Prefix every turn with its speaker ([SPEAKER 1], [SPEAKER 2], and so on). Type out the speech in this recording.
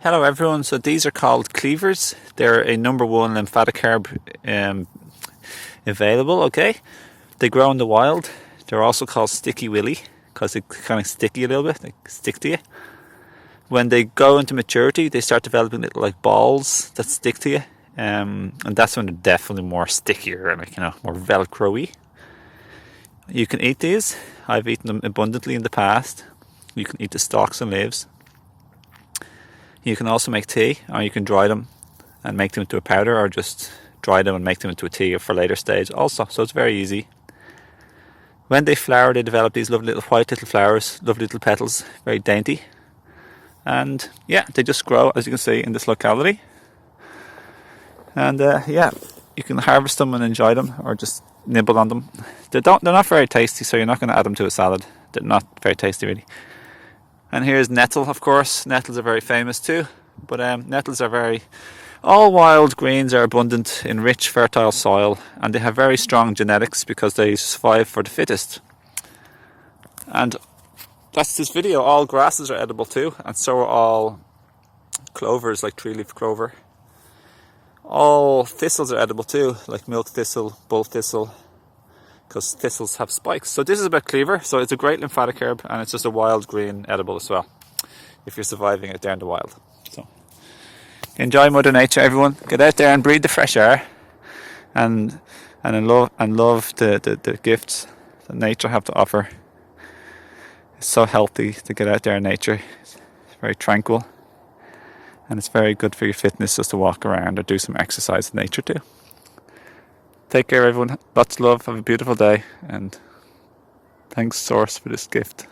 [SPEAKER 1] Hello everyone, so these are called Cleavers. They're a #1 lymphatic herb available, okay? They grow in the wild. They're also called sticky willy because they're kind of sticky a little bit, they stick to you. When they go into maturity, they start developing little like balls that stick to you. And that's when they're definitely more stickier, like, more velcro-y. You can eat these. I've eaten them abundantly in the past. You can eat the stalks and leaves. You can also make tea, or you can dry them and make them into a powder, or just dry them and make them into a tea for later stage also. So it's very easy. When they flower, they develop these lovely little white little flowers, lovely little petals, very dainty. And yeah, they just grow, as you can see, in this locality. And yeah, you can harvest them and enjoy them, or just nibble on them. They're not very tasty, so you're not going to add them to a salad. They're not very tasty, really. And here's nettle, of course. Nettles are very famous too. But nettles are all wild greens are abundant in rich, fertile soil. And they have very strong genetics because they survive for the fittest. And that's this video. All grasses are edible too. And so are all clovers, like 3-leaf clover. All thistles are edible too, like milk thistle, bull thistle, because thistles have spikes. So this is about cleaver. So it's a great lymphatic herb, and it's just a wild green edible as well, if you're surviving it there in the wild. So enjoy Mother Nature, everyone. Get out there and breathe the fresh air, and love the gifts that nature have to offer. It's so healthy to get out there in nature. It's very tranquil, and it's very good for your fitness just to walk around or do some exercise in nature too. Take care, everyone. Lots of love. Have a beautiful day. And thanks, Source, for this gift.